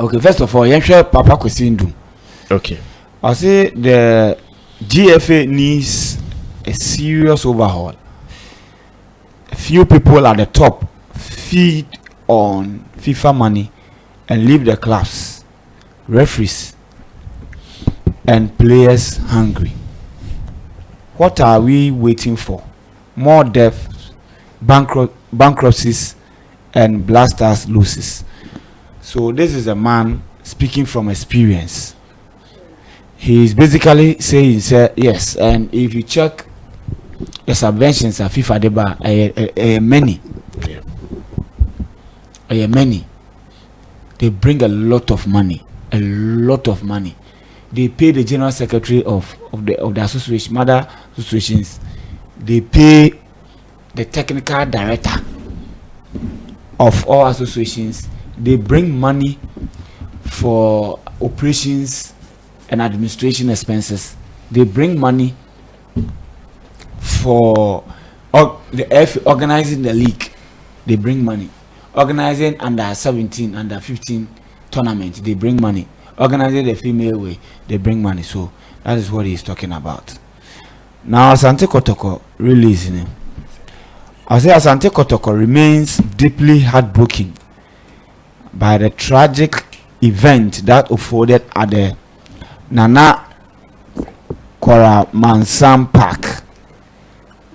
Okay, first of all, Papa Kwesindu. Okay. I say the GFA needs a serious overhaul. A few people at the top feed on FIFA money and leave the clubs, referees, and players hungry. What are we waiting for? More deaths, bankruptcies, and blasters losses. So this is a man speaking from experience. He is basically saying, yes, and if you check the subventions at FIFA Deba, many. Many. They bring a lot of money. They pay the general secretary of the association, mother associations. They pay the technical director of all associations. They bring money for operations and administration expenses. They bring money for organizing the league. They bring money. Organizing under 17, under 15 tournament. They bring money. Organizing the female way. They bring money. So that is what he's talking about. Now Asante Kotoko releasing. I say Asante Kotoko remains deeply heartbroken by the tragic event that unfolded at the Nana Koramansam Park,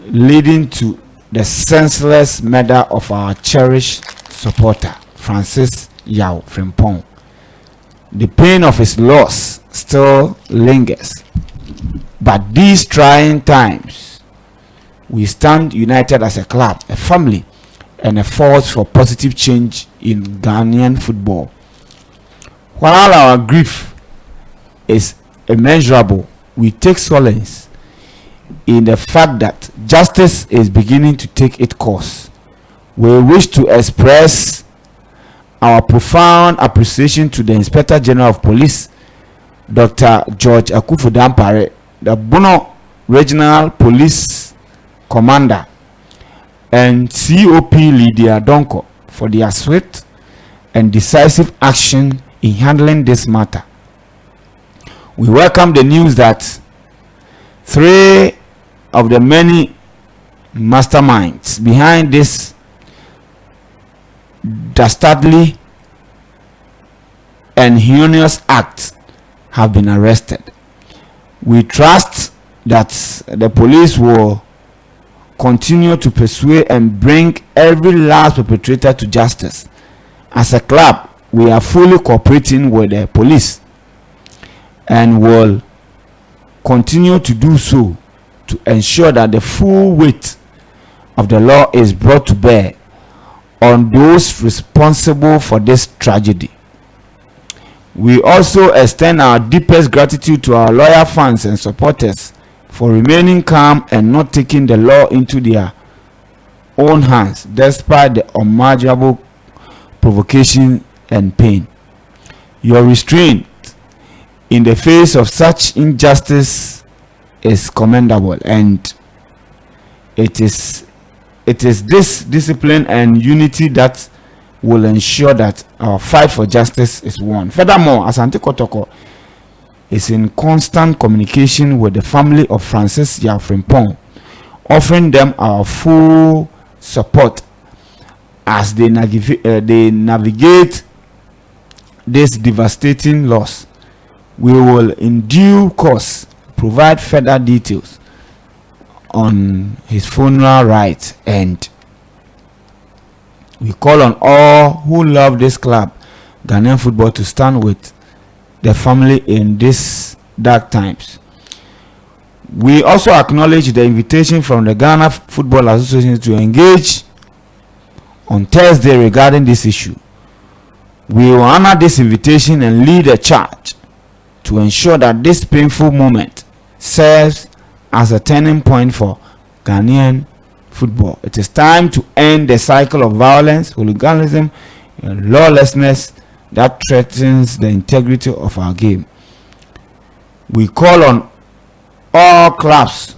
leading to the senseless murder of our cherished supporter, Francis Yao Frimpong. The pain of his loss still lingers, but these trying times, we stand united as a club, a family, and a force for positive change in Ghanaian football. While our grief is immeasurable, we take solace in the fact that justice is beginning to take its course. We wish to express our profound appreciation to the Inspector General of Police, Dr. George Akufu-Dampare, the Bono Regional Police Commander, and COP Lydia Donko for their swift and decisive action in handling this matter. We welcome the news that 3 of the many masterminds behind this dastardly and heinous act have been arrested. We trust that the police will continue to pursue and bring every last perpetrator to justice. As a club, we are fully cooperating with the police and will continue to do so to ensure that the full weight of the law is brought to bear on those responsible for this tragedy. We also extend our deepest gratitude to our loyal fans and supporters for remaining calm and not taking the law into their own hands despite the unimaginable provocation and pain. Your restraint in the face of such injustice is commendable, and it is this discipline and unity that will ensure that our fight for justice is won. Furthermore, Asante Kotoko is in constant communication with the family of Francis Yao Frimpong, offering them our full support as they navigate this devastating loss. We will in due course provide further details on his funeral rites, and we call on all who love this club, Ghanaian football, to stand with the family in these dark times. We also acknowledge the invitation from the Ghana Football Association to engage on Thursday regarding this issue. We will honor this invitation and lead a charge to ensure that this painful moment serves as a turning point for Ghanaian football. It is time to end the cycle of violence, hooliganism, and lawlessness that threatens the integrity of our game. We call on all clubs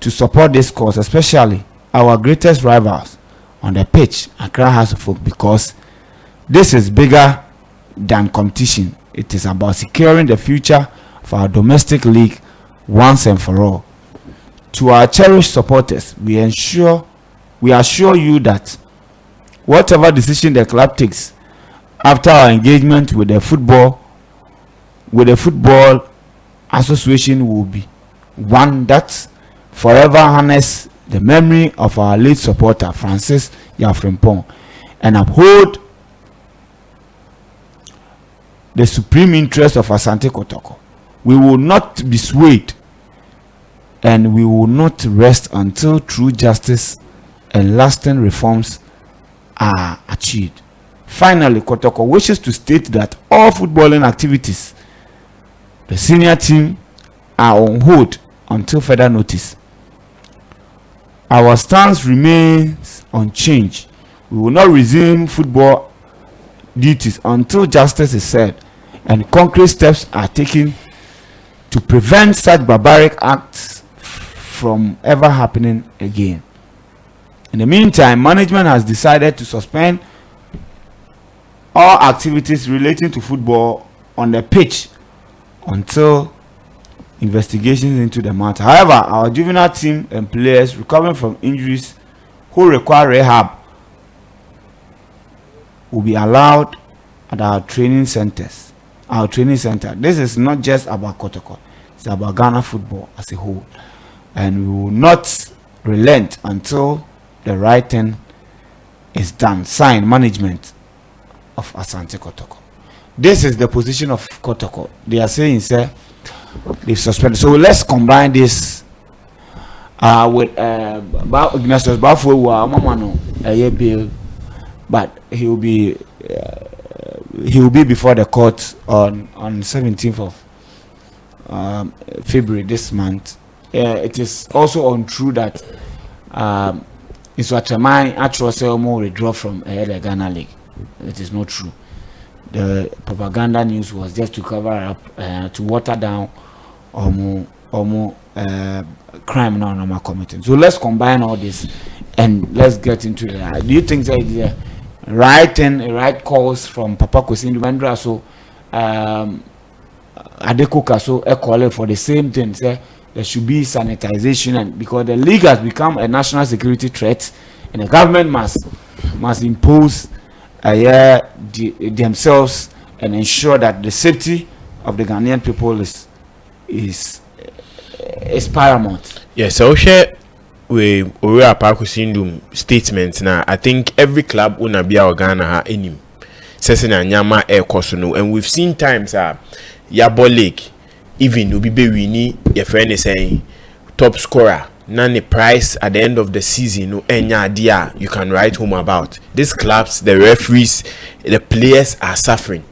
to support this cause, especially our greatest rivals on the pitch, Accra House of Folk, because this is bigger than competition. It is about securing the future of our domestic league once and for all. To our cherished supporters, we assure you that whatever decision the club takes after our engagement with the football association will be one that forever honors the memory of our late supporter Francis Yafrimpong and uphold the supreme interest of Asante Kotoko. We will not be swayed and we will not rest until true justice and lasting reforms are achieved. Finally, Kotoko wishes to state that all footballing activities, the senior team, are on hold until further notice. Our stance remains unchanged. We will not resume football duties until justice is served and concrete steps are taken to prevent such barbaric acts from ever happening again. In the meantime, management has decided to suspend all activities relating to football on the pitch until investigations into the matter. However, our juvenile team and players recovering from injuries who require rehab will be allowed at our training center. This is not just about Kotoko, it's about Ghana football as a whole, and we will not relent until the right thing is done. Signed, management of Asante Kotoko. This is the position of Kotoko. They are saying, sir, they've suspended. So let's combine this with Ignatius Bafo bill, but he will be before the court on 17th of February this month. It is also untrue that Iswatraman Atroselmo withdraw from the Ghana League. It is not true. The propaganda news was just to cover up, to water down crime now committing. So let's combine all this and let's get into it. Do you think that the right calls from Papa Kwesi Ndubandra so Adekoka so calling for the same thing? Say there should be sanitization, and because the league has become a national security threat, and the government must impose themselves and ensure that the safety of the Ghanaian people is paramount. Yes, so we are Pakusindum statements now. I think every club will be our Ghana ha enim. Sesena nyama air kosono, and we've seen times Yabo League even Ubi Wini your friend is saying top scorer. None price at the end of the season, no any idea you can write home about. These clubs, the referees, the players are suffering.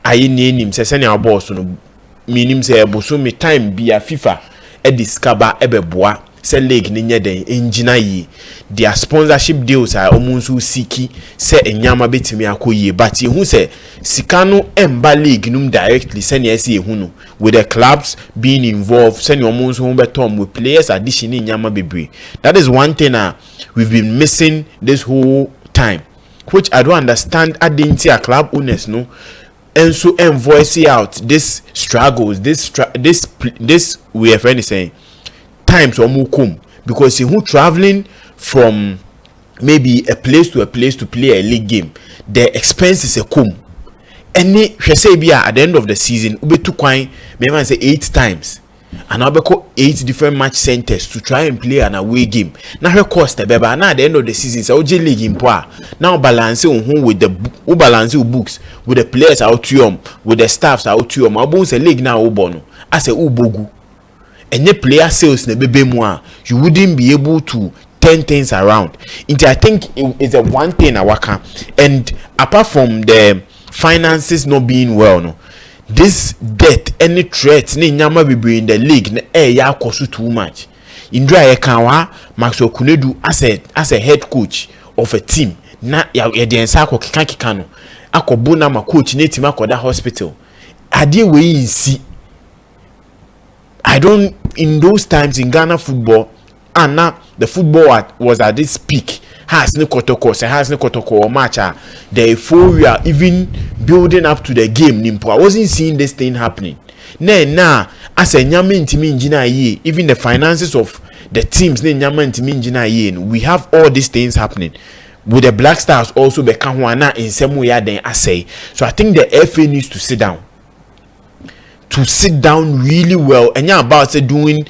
I name him say send our boss no meaning say boso me time be a FIFA e discover ebeboa say league ni nye den engineer yi. Their sponsorship deals are almost siki say enyama betimi akoye, but you say sikano emba league num directly send yesi ehunu with the clubs being involved, send your almost home betom with players addition enyama bebre. That is one thing we've been missing this whole time, which I don't understand. I didn't see a club owners no and so voicing out this struggles, this we have friend saying times or mukum, because who traveling from maybe a place to play a league game, the expense is a kum. Any say be at the end of the season ube to quine maybe say 8 times, and I'll be 8 different match centers to try and play an away game. Now her cost the beba now at the end of the season so OJ league in poa now balance on who with the balance books with the players out to with the staffs out to my bones a league now ubono as a ubogu. And your player sales ne bebe moi, you wouldn't be able to turn things around. I think it's a one thing I waka, and apart from the finances not being well, no, this debt, any threat, ni nyama be in the league, ne ya kosu too much. Indra Ekawa, Maxwell Kunedu as a head coach of a team, na ya the ensako kikano, akobuna ma coach ne team akoda hospital. Adi we see. I don't, in those times in Ghana football, and now the football was at this peak. has no Kotoko, say has no Kotoko or match. The euphoria even building up to the game. Nimpo, I wasn't seeing this thing happening. Nah, as a nyama intimi engineer ye, even the finances of the teams, nyama intimi engineer ye, we have all these things happening. With the Black Stars also become one in some way then I say. So I think the FA needs to sit down really well, and yeah, about doing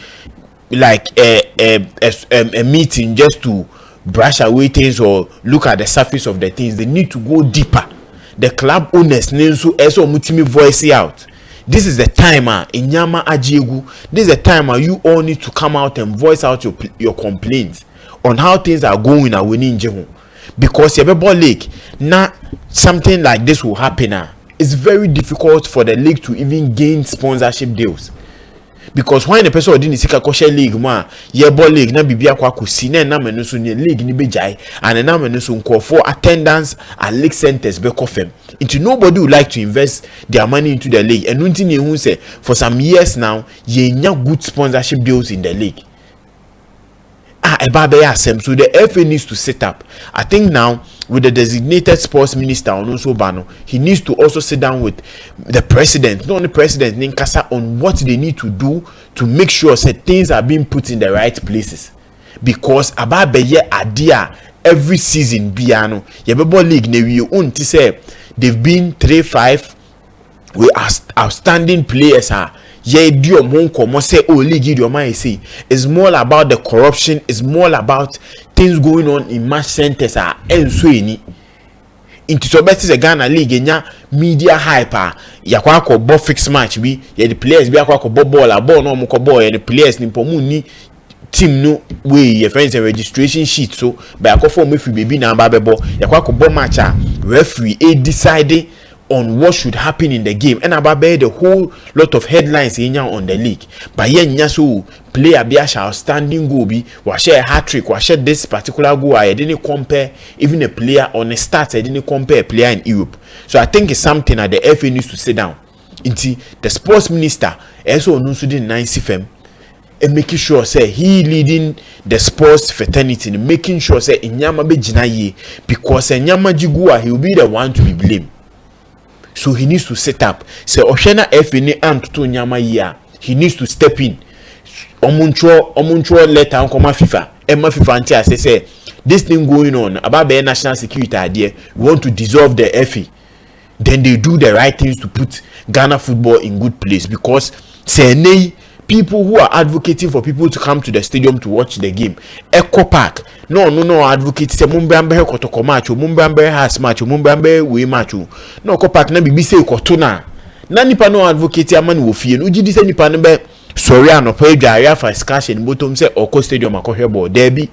like a meeting just to brush away things or look at the surface of the things. They need to go deeper. The club owners need to also mutimi voice out. This is the time in Nyama Ajiegu. This is the time you all need to come out and voice out your complaints on how things are going at winning Jehu. Because MYBET League, now something like this will happen. It's very difficult for the league to even gain sponsorship deals. Because when the person didn't see a league, MYBET League, na bibia kwa kusi na menusu ni league ni bejai, and na menusu nko for attendance at league centers be kofem. Into nobody would like to invest their money into the league. And until you say for some years now, ye nya good sponsorship deals in the league. So the FA needs to set up. I think now with the designated sports minister on also Bano, he needs to also sit down with the president, not only president Ninkasa, on what they need to do to make sure that things are being put in the right places. Because Ababeye Adia every season Biano, MYBET League ne unti say they've been 3-5 with outstanding players it's more about the corruption, it's more about things going on in match centers and so into so better the Ghana League media hype yakwako bo fix match bi the players bi akwako ball no mo ball the players ni pomuni team no way your friends and registration sheet so by akofo me fi baby na babebo yakwako bo match referee decided on what should happen in the game, and about the whole lot of headlines in on the league. But yen so player be outstanding goal be was share a hat-trick, was share this particular goal. I didn't compare even a player on a start. I didn't compare a player in Europe. So I think it's something that the FA needs to sit down. Into the sports minister also knows to the 9 firm and making sure say he leading the sports fraternity and making sure say Inyama be jinaye because Inyama jigua he will be the one to be blamed. So he needs to set up. So Oshena FNA and to Nyama year. He needs to step in. Omuncho letter on Koma FIFA. Emma FIFA until say this thing going on about the national security idea. We want to dissolve the FA. Then they do the right things to put Ghana football in good place. Because say people who are advocating for people to come to the stadium to watch the game. Echo Park. No advocate say Mumbambe Kotoko match, Mumbambe has match, Mumbambe we match. No Echo Park na bibi say Kotona. Na nipa no advocate amani wo fie. No gidi say nipa no be sorry anopo adware for discussion bottom say Oko stadium akohwe ball derby.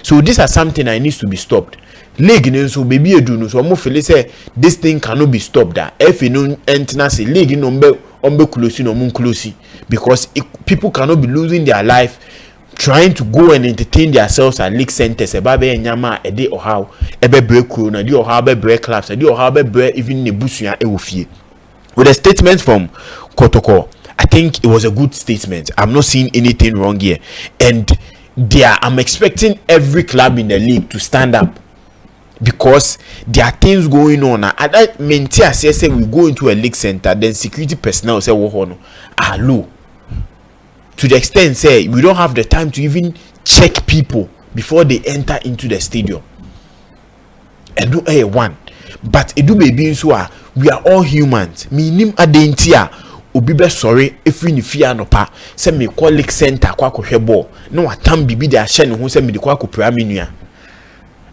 So this is something that needs to be stopped. League no so baby edu no so mo feel say this thing cannot be stopped. That if no entina say league no mbe close no mun close because people cannot be losing their life trying to go and entertain themselves at league centers ebabe nyama ede or how ebe break corona di or how be break clubs di or how be break even nebusua ewofie. With a statement from Kotoko, I think it was a good statement. I'm not seeing anything wrong here, and I'm expecting every club in the league to stand up because there are things going on. At that mentia say we go into a league center, then security personnel say wo are low. To the extent say we don't have the time to even check people before they enter into the stadium. And do one, but it do baby so we are all humans. Minim adentia obi be sorry if we fear no pa say me call league center kwa kohwe ball no atam bibi de ahye ne ho say me de kwa kopra menua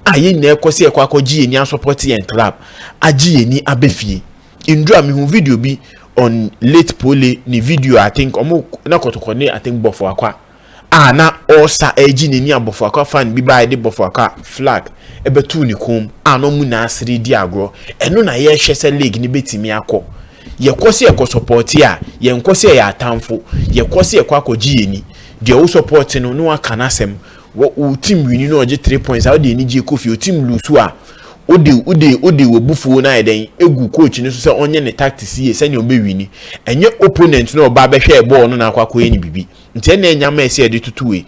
aye na ekosi ekwa kogi eni support yen club agi eni abefie indra me hu video bi on late pole ni video I think omo na Kotoko ne I think bofo akwa na osa agi neni abofo akwa fan bi ba de bofo akwa flag ebetu ni kom no mu na asiri di agro eno na ye hwe se league ni betimi akọ ye kwose ye ko support ya ye nkwose ya atamfo ye kwose ye kwa kogi eni de o support no no aka na asem wo team win no oje 3 points how de ni je kofi o team lose a ode wo bufuo na eden egu coach ni so se onye ne tactics ye se ne o be win enye opponent no ba be hwe ball no na akwa ni bibi nti na enyama ese de tutuwe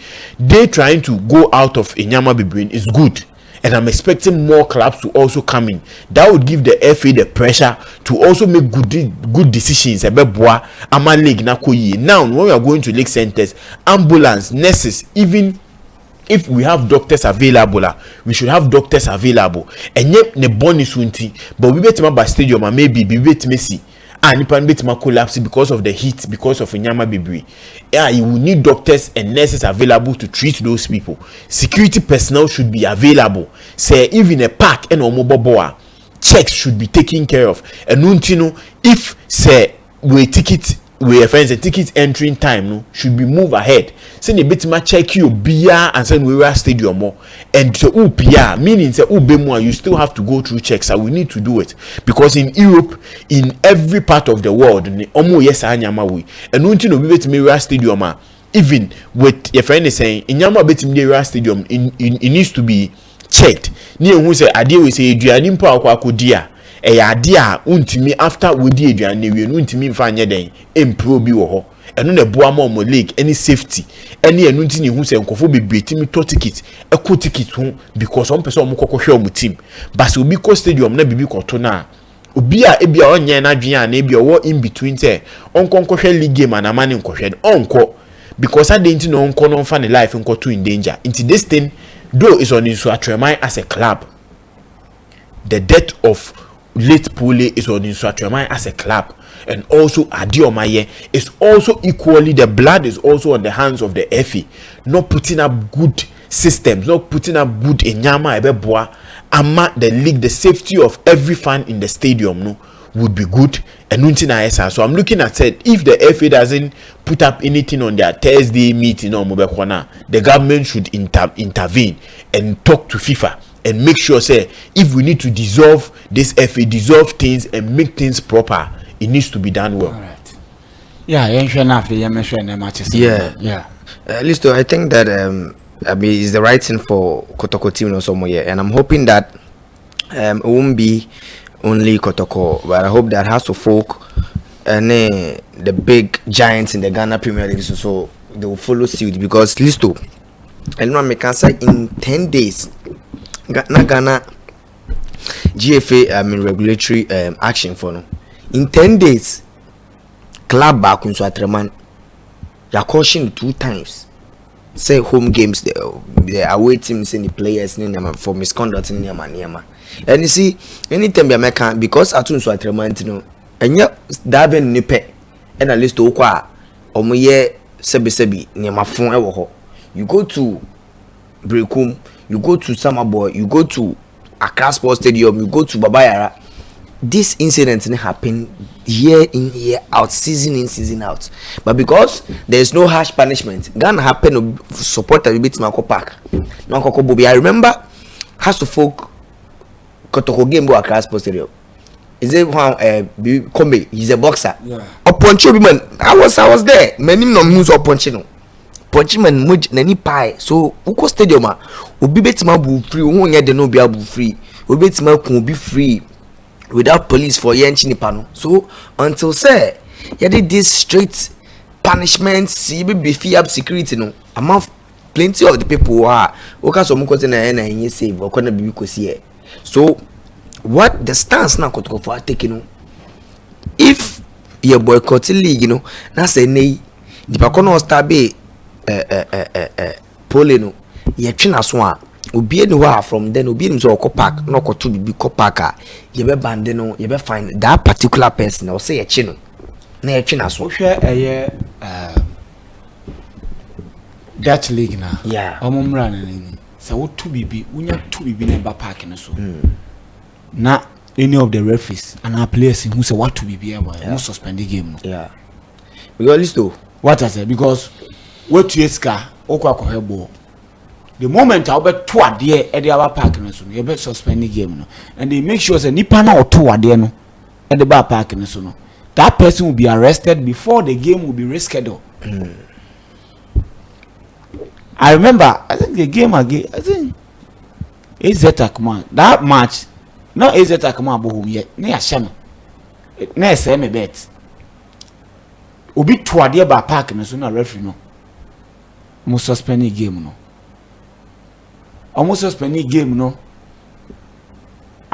they trying to go out of enyama bibrin is good and I'm expecting more clubs to also come in. That would give the FA the pressure to also make good decisions about Boa Ama League Nakoyi. Now when we are going to league centers, ambulance, nurses, even if we have doctors available, we should have doctors available. And yet the bonus won't, but we bet by stadium and maybe we bet Messi. And you can bet collapse because of the heat, because of Nyama Bibri. Yeah, you will need doctors and nurses available to treat those people. Security personnel should be available. Say even a park and mobile boa checks should be taken care of. And if say we ticket we friends the ticket entering time no should be move ahead. Say the bit check you bia and send we were stadium more and so upia meaning say ubemu you still have to go through checks. So we need to do it because in Europe, in every part of the world, omo yes anyama we and untino we bet me stadium even with your friend is saying in nyama bet me stadium it needs to be checked. Near who say ade we say aduane mpa akwa dia ade a untimi after we di aduane we untimi mfa anye den empro bi wo ho eno na boa mo league any safety any enu ntini hu se nkofo bebetimi to ticket eko ticket ho because some person mo kokohwe o team but obi ko stadium na bibi koto na obi a ebia onye na dwen na ebia wo in between say onkonkohwe league game na mani nkohwe onko because I didn't know onko no mfa ne life nko to in danger into this thing though is on into Atremai as a club. The death of late Pule is on into Atremai as a club, and also Adiomaye is also equally, the blood is also on the hands of the FA, not putting up good systems, not putting up good enyama ebeboa ama the league, the safety of every fan in the stadium no would be good. And so I'm looking at said if the FA doesn't put up anything on their Thursday meeting or Mobekwana, the government should intervene and talk to FIFA and make sure say if we need to dissolve this FA, dissolve things and make things proper, it needs to be done well. All right. Yeah, at least I think that I mean it's the right thing for Kotoko team or somewhere, and I'm hoping that it won't be only Kotoko, but I hope that has to folk and the big giants in the Ghana Premier League so they will follow suit because Listo and I can say in 10 days Ghana GFA regulatory action for no in 10 days club back into Atreman they are cautioned 2 times say home games the away teams and the players for misconduct in Niama. And you see, anytime you make because atun so Atreman no enya daben nipe and at least okwa omoye sebi Niama fon e wo ho. You go to Brekum, you go to Samaboy, you go to Accra Sports Stadium, you go to Babayara. This incident happen year in year out, season in season out, but because there is no harsh punishment, Ghana happen to support a bit Marco Park. I remember has to folk Kotoko game go Accra Sports Stadium. Is it one Kombe? He's a boxer. Yeah. Upon man, I was there. Many no news upon chino. Punchman muj nani pie. So uko stadium ubi betima bu free. Unya de no be abu free. Ubi betima kun be free without police for yenchini pano. So until say you did this strict punishments, you be beefy up security no. Among plenty of the people who are okay so muko na yen save or kona be kosi. So what the stance now Kotoko for taking if your boycott league you know na say nay the pakono star be poleno ye twina so a obi ni wa from then obi ni so park no ko to bi park a ye be band no ye be find that particular person or say ye chi no na ye twina so hwe Dutch league na yeah omumra na ni so wo to bibi unya to bibi na ba park no so na any of the referees and our players who say what to be able to suspend the game no yeah because listo what I say because what to eska okwa kohebo the moment I bet to ade e dey our park no so you bet suspend the game no and they make sure say nipa na oto ade no e dey ba park no so no that person will be arrested before the game will be rescheduled. I remember I think the game again I think Ezetakman that match no Ezetakman bo home yet na ya hye na say me bet obi to ade ba park no so na referee no mo suspend the game no almost suspend the game no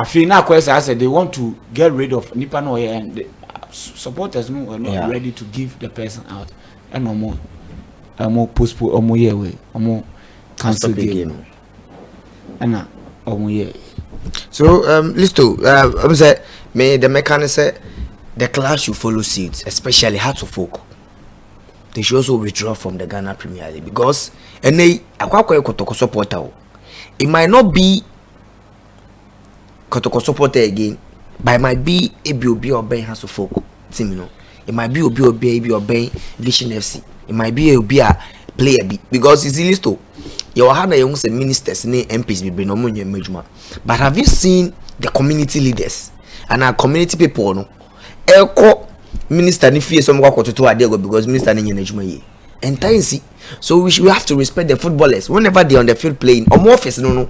I feel now question I said they want to get rid of Nipa no here and the supporters no were not ready to give the person out. And no more postpone or more year way or more cancel the game. And or more year. So Listo, I say may the mechanic say the class should follow suit, especially Hearts of Oak. They should also withdraw from the Ghana Premier League because and they Kotoko supporter. It might not be Kotoko supporter again, but it might be Obi obeying Hearts of Oak team, you know. It might be Obi obeying Vision FC. It might be a player B because it's Listo. You have young ministers and MPs be no money major. But have you seen the community leaders and our community people? No, Elko minister ni fear some work to Adego because minister ni management. And time see, so we have to respect the footballers whenever they on the field playing. Or more office no.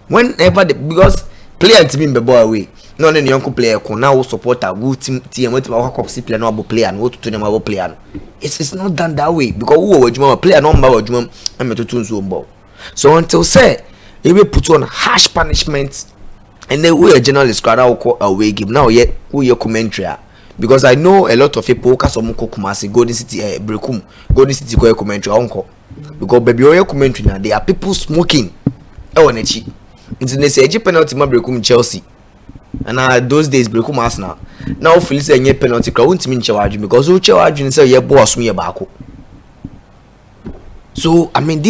Whenever because player to be boy away. No, any young player can now support a good team. What about player no player and what to them about player. It's not done that way because who player number or jum and to tune ball. So until say he will put on harsh punishment and then we a journalist crowd out away give now yet who your commentary because I know a lot of people Kasomoko Kumasi Golden City Brekum Golden City go commentary uncle because baby your commentary now there are people smoking on echi it's they say penalty ma Brekum Chelsea and those days Brekum Arsenal now feel say any penalty crowd won't mean charge because who charge say your boss me back. So I mean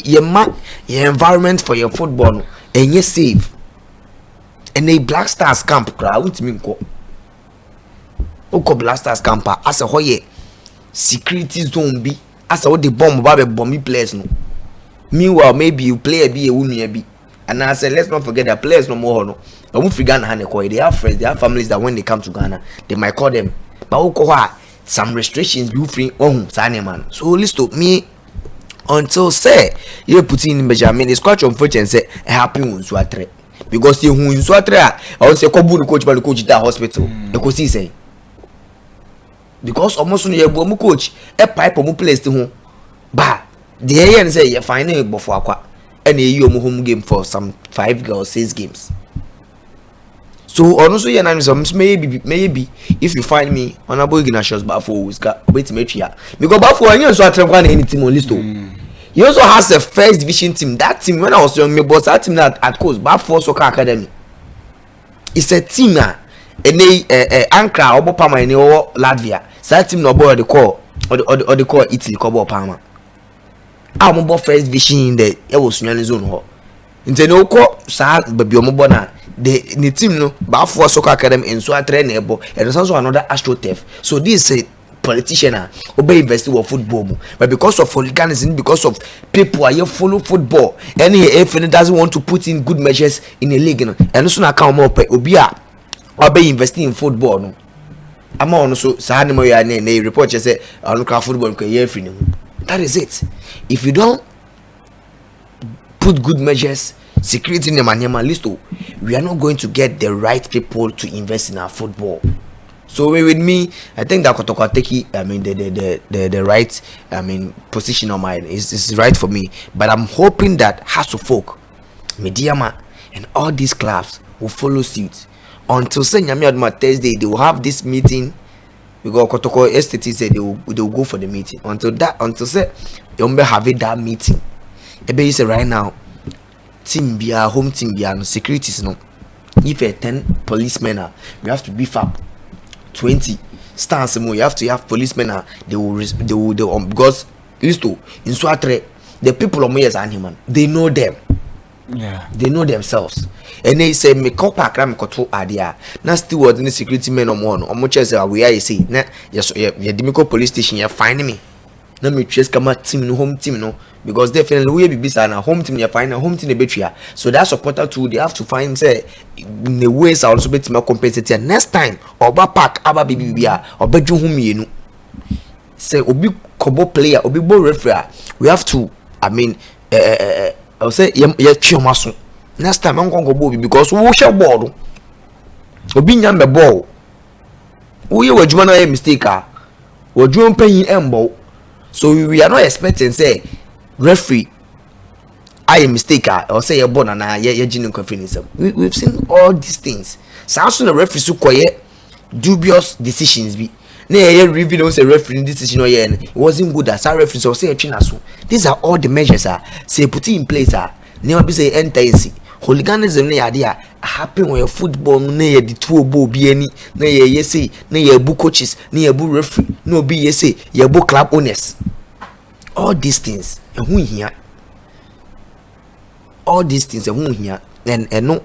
your environment for your football and you safe and a Black Stars camp crowd won't mean go Black Stars camp as a whole security zone be as a what the bomb players no. Meanwhile maybe you play a be and I said let's not forget that players no more no. They have friends, they have families that when they come to Ghana, they might call them. But some restrictions be free on man. So listen me until say you put in Benjamin is quite unfortunate say happy when Swatre. Because you who in Swatre, I would say Kobu coach by the coach that hospital. Because he say because almost on your coach a pipe or place to home. Bah the AN say you're finding before and you home game for some 5 or 6 games. So also yeah, maybe if you find me on a boy shows Bafo wait to make because Bafo you also attract one any team on list. He also has a first division team. That team when I was young, me boss that team at course Bafo Soccer Academy. It's a team and they Ankara Obo Parma in Latvia. That team no boy the call or the call Italy Kobo Parma. I'm about first division in the was zone ho. Inte no ko sa baby omo na the team no Bafo Soccer Academy and so train ebo and there's also another AstroTurf. So this is a politician obey invest in football but because of hooliganism because of people are here follow football and if it doesn't want to put in good measures in a league and also na come up obia obey investing in football no ama on so sa no ya na report say on football ko ye free. That is it. If you don't put good measures, security in the Manyama list, we are not going to get the right people to invest in our football. So with me, I think that Kotoko take I mean the right position on mine is right for me. But I'm hoping that House of Folk, Mediama, and all these clubs will follow suit. Until say Thursday, they will have this meeting. Because Kotoko STT said they will go for the meeting. Until say they will have that meeting. Ebe say right now, team be our home team be our securities no. If a 10 policemen we have to beef up 20 stands more. You have to have policemen they will because listen in Swatre the people of Moyes and human they know them. Yeah, they know themselves. And they say me copper cram control idea. Now still was in the security men on one. Or much as we are say, nah, yes, yeah, Dimico police station, you're finding me. Now me chase come out team no home team no. Because definitely we be busy and a home team you find a home team the battery. So that supporter too they have to find say in the ways also be team competitive. Next time oba pack aba bibia or bedroom home you say obi kobo player obi bo referee we have to I'll say yeah chiomaso. Next time I'm going to go because we shall board. Obi nyambe ball. We were doing a mistake. We're doing paying embo. So we are not expecting say referee I mistake or say you're born and you're genuine confidence. We've seen all these things. So as soon as referee so quiet, dubious decisions be. Nay, review say referee decision or it wasn't good as our referee so say these are all the measures say put in place never be say enter hooliganism na idea happen when football na ye the two bo be any na ye say na ye bu coaches na ye bu referee no be ye say ye bu club owners. All these things who here all these things who here and no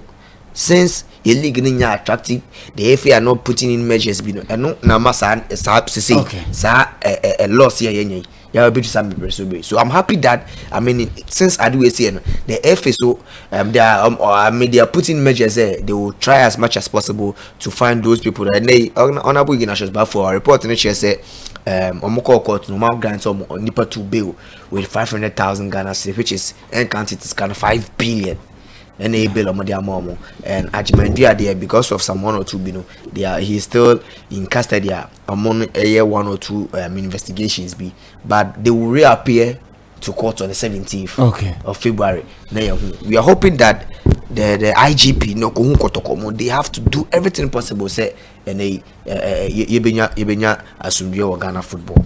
since a league is attractive, the FA are not putting in measures. No, Namasan is to say, a loss here. So I'm happy that since I do say the FA so they are putting measures there. They will try as much as possible to find those people that they honorable nations. But for a report in the chair say Omoko court normal grants on Nipa to bail with 500,000 Ghana cedis, which is counted is kind of 5 billion. And a bill on their mom and Ajimandia there because of some 1 or 2 he's still in custody among a year 1 or 2 investigations but they will reappear to court on the 17th of February. We are hoping that the IGP no Kotoko they have to do everything possible say and yebenya asumdie Ghana football.